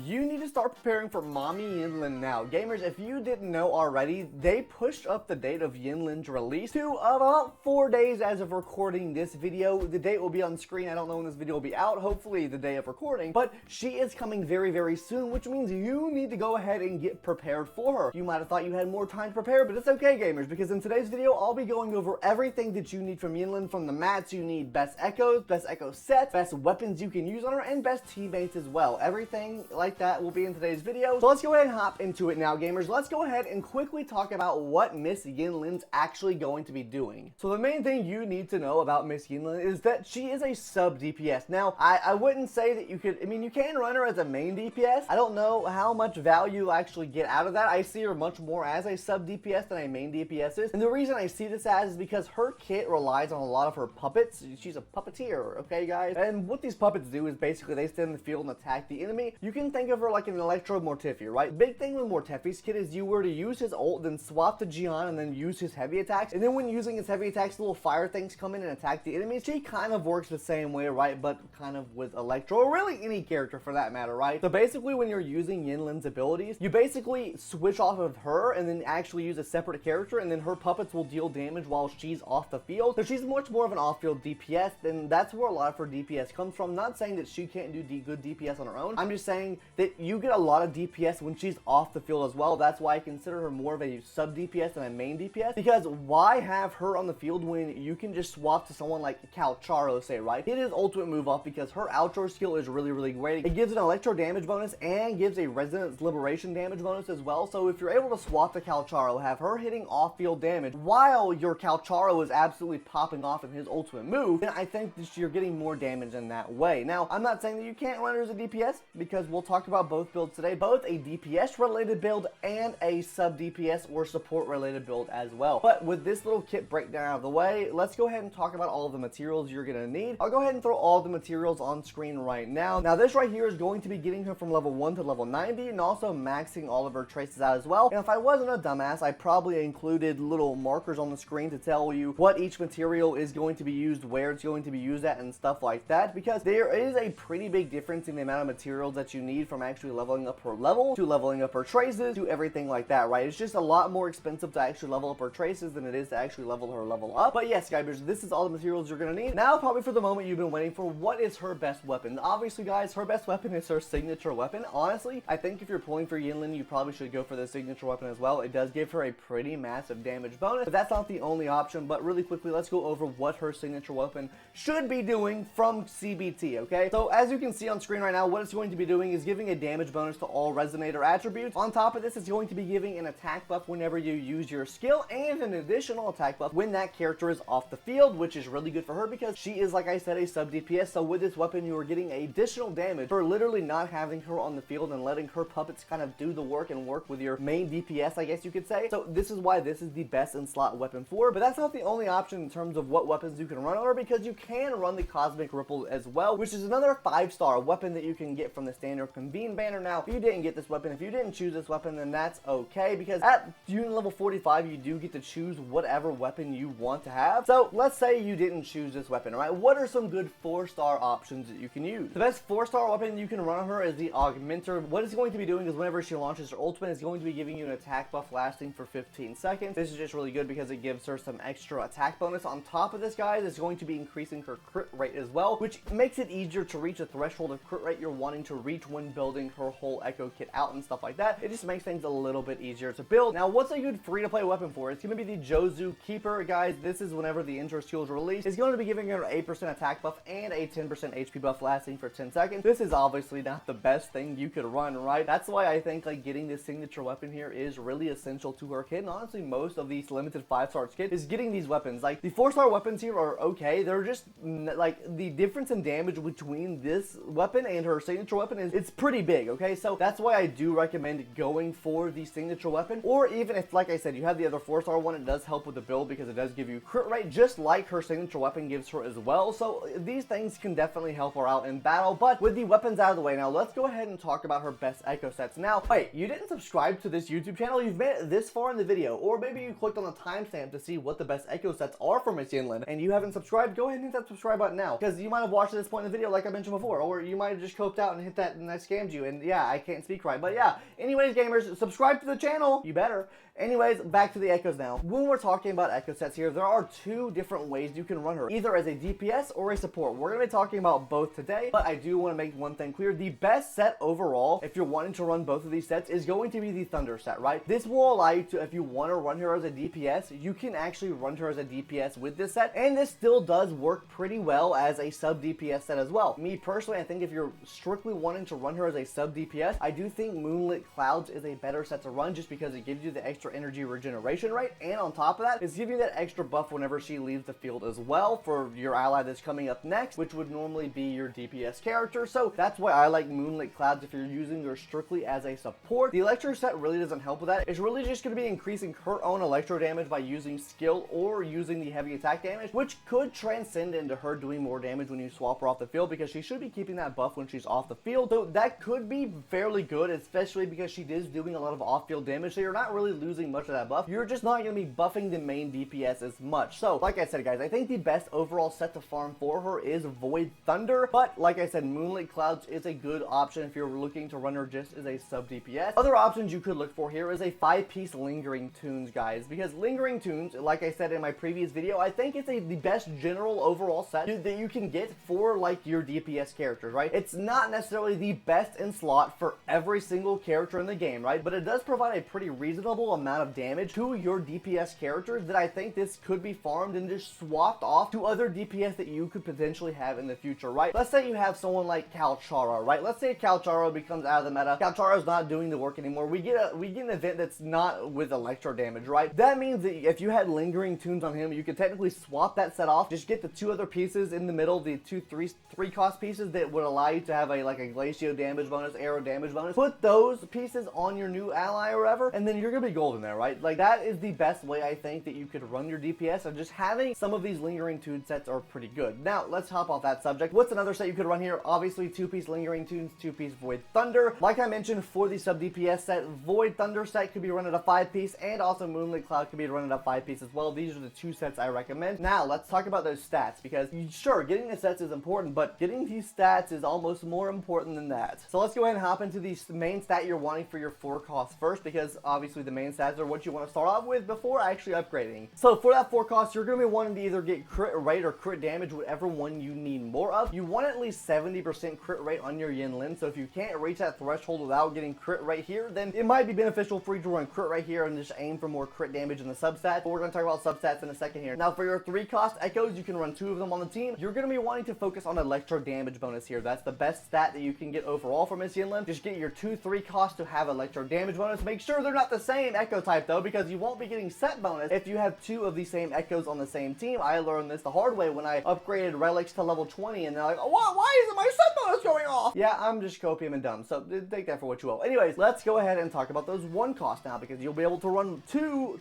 You need to start preparing for Mommy Yinlin now. Gamers, if you didn't know already, they pushed up the date of Yinlin's release to about 4 days as of recording this video. The date will be on screen. I don't know when this video will be out. Hopefully the day of recording. But she is coming very, very soon, which means you need to go ahead and get prepared for her. You might have thought you had more time to prepare, but it's okay, gamers, because in today's video, I'll be going over everything that you need from Yinlin. From the mats you need, best echoes, best echo sets, best weapons you can use on her, and best teammates as well. Everything like that will be in today's video. So let's go ahead and hop into it now, gamers. Let's go ahead and quickly talk about what Miss Yinlin's actually going to be doing. So the main thing you need to know about Miss Yinlin is that she is a sub DPS. Now, I wouldn't say that you could, I mean, you can run her as a main DPS. I don't know how much value you actually get out of that. I see her much more as a sub DPS than a main DPS is. And the reason I see this as is because her kit relies on a lot of her puppets. She's a puppeteer, okay, guys? And what these puppets do is basically they stand in the field and attack the enemy. You can think of her like an Electro Mortifi, right? Big thing with Mortifi's kit is you were to use his ult, then swap to Gian, and then use his heavy attacks. And then when using his heavy attacks, little fire things come in and attack the enemies. She kind of works the same way, right? But kind of with Electro, or really any character for that matter, right? So basically when you're using Yinlin's abilities, you basically switch off of her and then actually use a separate character, and then her puppets will deal damage while she's off the field. So she's much more of an off-field DPS, and that's where a lot of her DPS comes from. Not saying that she can't do good DPS on her own. I'm just saying that you get a lot of DPS when she's off the field as well. That's why I consider her more of a sub DPS than a main DPS, because why have her on the field when you can just swap to someone like Calcharo, say, right? Hit his ultimate move off because her outro skill is really, really great. It gives an electro damage bonus and gives a resonance liberation damage bonus as well. So if you're able to swap to Calcharo, have her hitting off-field damage while your Calcharo is absolutely popping off in his ultimate move, then I think that you're getting more damage in that way. Now, I'm not saying that you can't run her as a DPS, because we'll talk about both builds today, both a DPS related build and a sub DPS or support related build as well. But with this little kit breakdown out of the way, let's go ahead and talk about all of the materials you're gonna need. I'll go ahead and throw all the materials on screen right now. Now this right here is going to be getting her from level 1 to level 90 and also maxing all of her traces out as well. And if I wasn't a dumbass, I probably included little markers on the screen to tell you what each material is going to be used, where it's going to be used at, and stuff like that, because there is a pretty big difference in the amount of materials that you need from actually leveling up her level to leveling up her traces to everything like that, right? It's just a lot more expensive to actually level up her traces than it is to actually level her level up. But yes, guys, this is all the materials you're gonna need. Now, probably for the moment you've been waiting for, what is her best weapon? Obviously, guys, her best weapon is her signature weapon. Honestly, I think if you're pulling for Yinlin, you probably should go for the signature weapon as well. It does give her a pretty massive damage bonus, but that's not the only option. But really quickly, let's go over what her signature weapon should be doing from CBT, okay? So as you can see on screen right now, what it's going to be doing is giving a damage bonus to all resonator attributes. On top of this, it's going to be giving an attack buff whenever you use your skill, and an additional attack buff when that character is off the field, which is really good for her because she is, like I said, a sub DPS. So with this weapon, you are getting additional damage for literally not having her on the field and letting her puppets kind of do the work and work with your main DPS, I guess you could say. So this is why this is the best in slot weapon for her. But that's not the only option in terms of what weapons you can run on her, because you can run the Cosmic Ripple as well, which is another 5-star weapon that you can get from the standard Convene banner. Now, if you didn't get this weapon, if you didn't choose this weapon, then that's okay, because at unit level 45, you do get to choose whatever weapon you want to have. So let's say you didn't choose this weapon, right? What are some good 4-star options that you can use? The best 4-star weapon you can run on her is the Augmenter. What it's going to be doing is whenever she launches her ultimate, it's going to be giving you an attack buff lasting for 15 seconds. This is just really good because it gives her some extra attack bonus. On top of this, guys, it's going to be increasing her crit rate as well, which makes it easier to reach a threshold of crit rate you're wanting to reach when building her whole echo kit out and stuff like that. It just makes things a little bit easier to build. Now, what's a good free-to-play weapon for? It's going to be the Jozu Keeper, guys. This is whenever the intro skill is released. It's going to be giving her 8% attack buff and a 10% HP buff lasting for 10 seconds. This is obviously not the best thing you could run, right? That's why I think like getting this signature weapon here is really essential to her kit. And honestly, most of these limited 5-star kit is getting these weapons. Like the 4-star weapons here are okay. They're just like the difference in damage between this weapon and her signature weapon is it's pretty big, okay? So that's why I do recommend going for the signature weapon. Or even if, like I said, you have the other 4-star one, it does help with the build because it does give you crit rate just like her signature weapon gives her as well. So these things can definitely help her out in battle. But with the weapons out of the way now, let's go ahead and talk about her best echo sets. Now, wait, you didn't subscribe to this YouTube channel? You've made it this far in the video, or maybe you clicked on the timestamp to see what the best echo sets are for Miss Yinlin, and you haven't subscribed. Go ahead and hit that subscribe button now, because you might have watched this point in the video like I mentioned before, or you might have just coped out and hit that and I scammed you, and and yeah, I can't speak right, but yeah. Anyways, gamers, subscribe to the channel. You better. Anyways, back to the echoes now. When we're talking about echo sets here, there are two different ways you can run her, either as a DPS or a support. We're going to be talking about both today, but I do want to make one thing clear. The best set overall, if you're wanting to run both of these sets, is going to be the Thunder set, right? This will allow you to, if you want to run her as a DPS, you can actually run her as a DPS with this set, and this still does work pretty well as a sub DPS set as well. Me personally, I think if you're strictly wanting to run her as a sub DPS, I do think Moonlit Clouds is a better set to run just because it gives you the extra energy regeneration rate, and on top of that, it's giving you that extra buff whenever she leaves the field as well for your ally that's coming up next, which would normally be your DPS character. So that's why I like Moonlit Clouds if you're using her strictly as a support. The Electro set really doesn't help with that. It's really just going to be increasing her own electro damage by using skill or using the heavy attack damage, which could transcend into her doing more damage when you swap her off the field, because she should be keeping that buff when she's off the field. So that could be fairly good, especially because she is doing a lot of off-field damage, so you're not really losing much of that buff. You're just not going to be buffing the main DPS as much. So like I said, guys, I think the best overall set to farm for her is Void Thunder, but like I said, Moonlit Clouds is a good option if you're looking to run her just as a sub DPS. Other options you could look for here is a 5-piece Lingering Tunes, guys, because Lingering Tunes, like I said in my previous video, I think it's the best general overall set that you can get for like your DPS characters, right? It's not necessarily the best in slot for every single character in the game, right? But it does provide a pretty reasonable amount of damage to your DPS characters that I think this could be farmed and just swapped off to other DPS that you could potentially have in the future, right? Let's say you have someone like Kalchara, right? Let's say Kalchara becomes out of the meta. Kalchara's not doing the work anymore. We get an event that's not with electro damage, right? That means that if you had Lingering Tunes on him, you could technically swap that set off, just get the two other pieces in the middle, the three cost pieces that would allow you to have like a Glacio damage bonus, arrow damage bonus. Put those pieces on your new ally or whatever, and then you're gonna be golden there, right? Like that is the best way I think that you could run your DPS, and just having some of these Lingering Tune sets are pretty good. Now let's hop off that subject. What's another set you could run here? Obviously 2-piece Lingering Tunes, 2-piece Void Thunder. Like I mentioned, for the sub DPS set, Void Thunder set could be run at a 5-piece, and also Moonlit Cloud could be run at a 5-piece as well. These are the two sets I recommend. Now let's talk about those stats, because sure, getting the sets is important, but getting these stats is almost more important than that. So let's go ahead and hop into the main stat you're wanting for your 4 costs first, because obviously the main stats are what you want to start off with before actually upgrading. So for that 4 costs, you're going to be wanting to either get crit rate or crit damage, whatever one you need more of. You want at least 70% crit rate on your Yinlin, so if you can't reach that threshold without getting crit rate here, then it might be beneficial for you to run crit rate here and just aim for more crit damage in the substat. But we're going to talk about substats in a second here. Now for your 3 cost echoes, you can run 2 of them on the team. You're going to be wanting to focus on electro damage bonus here. That's the best stat that you can get overall from Miss Yinlin. Just get your 2-3 costs to have electro damage bonus. Make sure they're not the same echo type though, because you won't be getting set bonus if you have 2 of the same echoes on the same team. I learned this the hard way when I upgraded relics to level 20, and they're like, oh, why isn't my set bonus going off? Yeah, I'm just copium and dumb, so take that for what you will. Anyways, let's go ahead and talk about those 1 costs now, because you'll be able to run two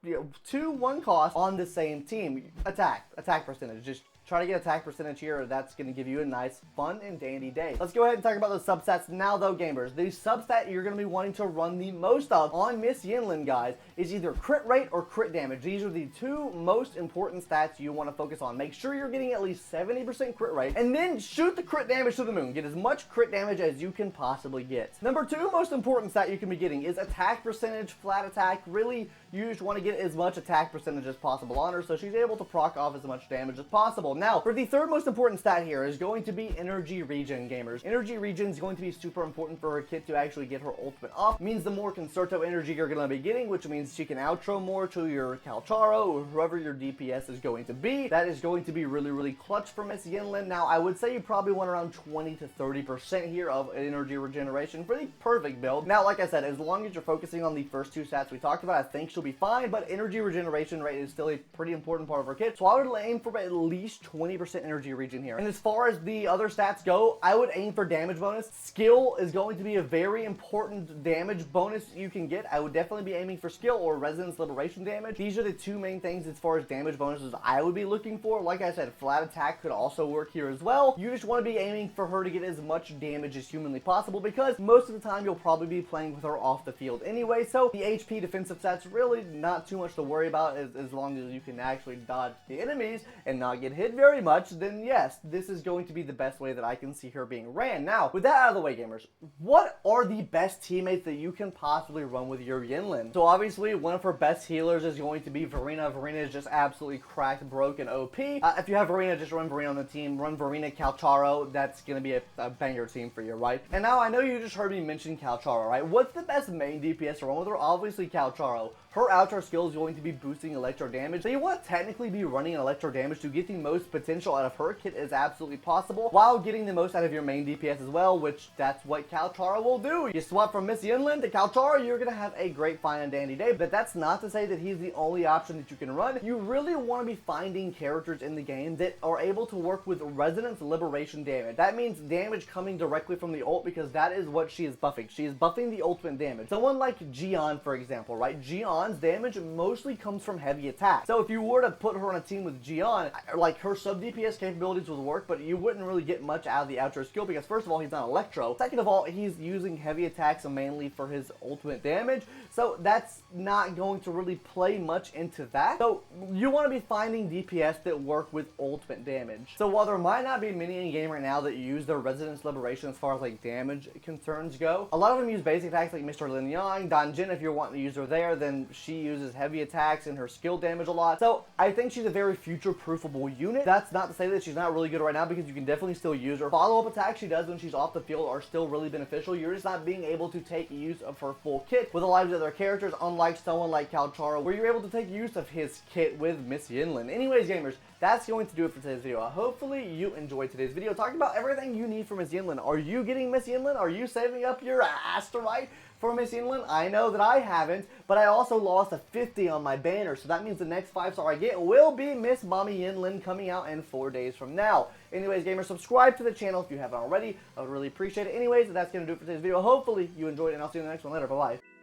1 costs on the same team. Attack percentage. Just try to get attack percentage here. That's going to give you a nice, fun, and dandy day. Let's go ahead and talk about those substats now, though, gamers. The substat you're going to be wanting to run the most of on Miss Yinlin, guys, is either crit rate or crit damage. These are the 2 most important stats you want to focus on. Make sure you're getting at least 70% crit rate, and then shoot the crit damage to the moon. Get as much crit damage as you can possibly get. Number 2 most important stat you can be getting is attack percentage, flat attack. Really, you just want to get as much attack percentage as possible on her, so she's able to proc off as much damage as possible. Now, for the 3rd most important stat here is going to be energy regen, gamers. Energy regen is going to be super important for her kit to actually get her ultimate off. It means the more Concerto energy you're going to be getting, which means she can outro more to your Kalchara or whoever your DPS is going to be. That is going to be really, really clutch for Miss Yinlin. Now, I would say you probably want around 20 to 30% here of energy regeneration for the perfect build. Now, like I said, as long as you're focusing on the first 2 stats we talked about, I think she'll be fine, but energy regeneration rate is still a pretty important part of her kit, so I would aim for at least 20% energy regen here. And as far as the other stats go, I would aim for damage bonus. Skill is going to be a very important damage bonus you can get. I would definitely be aiming for skill or resonance liberation damage. These are the 2 main things as far as damage bonuses I would be looking for. Like I said, flat attack could also work here as well. You just want to be aiming for her to get as much damage as humanly possible, because most of the time you'll probably be playing with her off the field anyway, so the HP defensive stats really really not too much to worry about as long as you can actually dodge the enemies and not get hit very much, then yes, this is going to be the best way that I can see her being ran. Now, with that out of the way, gamers, what are the best teammates that you can possibly run with your Yinlin? So obviously, one of her best healers is going to be Verena. Verena is just absolutely cracked, broken, OP. If you have Verena, just run Verena on the team. Run Verena, Calcharo. That's going to be a banger team for you, right? And now, I know you just heard me mention Calcharo, right? What's the best main DPS to run with her? Obviously, Calcharo. Her outro skill is going to be boosting electro damage. So you want to technically be running electro damage to get the most potential out of her kit as absolutely possible, while getting the most out of your main DPS as well, which that's what Calcharo will do. You swap from Miss Yinlin to Calcharo, you're going to have a great fine and dandy day, but that's not to say that he's the only option that you can run. You really want to be finding characters in the game that are able to work with resonance liberation damage. That means damage coming directly from the ult, because that is what she is buffing. She is buffing the ultimate damage. Someone like Jian, for example, right? Jian's damage mostly comes from heavy attack. So if you were to put her on a team with Jian, like, her sub DPS capabilities would work, but you wouldn't really get much out of the outro skill, because first of all, he's not electro. Second of all, he's using heavy attacks mainly for his ultimate damage. So that's not going to really play much into that. So you want to be finding DPS that work with ultimate damage. So while there might not be many in game right now that use their resonance liberation as far as like damage concerns go, a lot of them use basic attacks like Mr. Lin Yang. Danjin, if you're wanting to use her there, then she uses heavy attacks and her skill damage a lot. So I think she's a very future-proofable unit. That's not to say that she's not really good right now, because you can definitely still use her. Follow-up attacks she does when she's off the field are still really beneficial. You're just not being able to take use of her full kit with a lot of other characters, unlike someone like Calcharo, where you're able to take use of his kit with Miss Yinlin. Anyways, gamers, that's going to do it for today's video. Hopefully you enjoyed today's video talking about everything you need for Miss Yinlin. Are you getting Miss Yinlin? Are you saving up your ass to write for Miss Yinlin? I know that I haven't, but I also lost a 50 on my banner, so that means the next 5-star I get will be Miss Mommy Yinlin, coming out in 4 days from now. Anyways, gamers, subscribe to the channel if you haven't already. I would really appreciate it. Anyways, that's going to do it for today's video. Hopefully you enjoyed it, and I'll see you in the next one later. Bye-bye.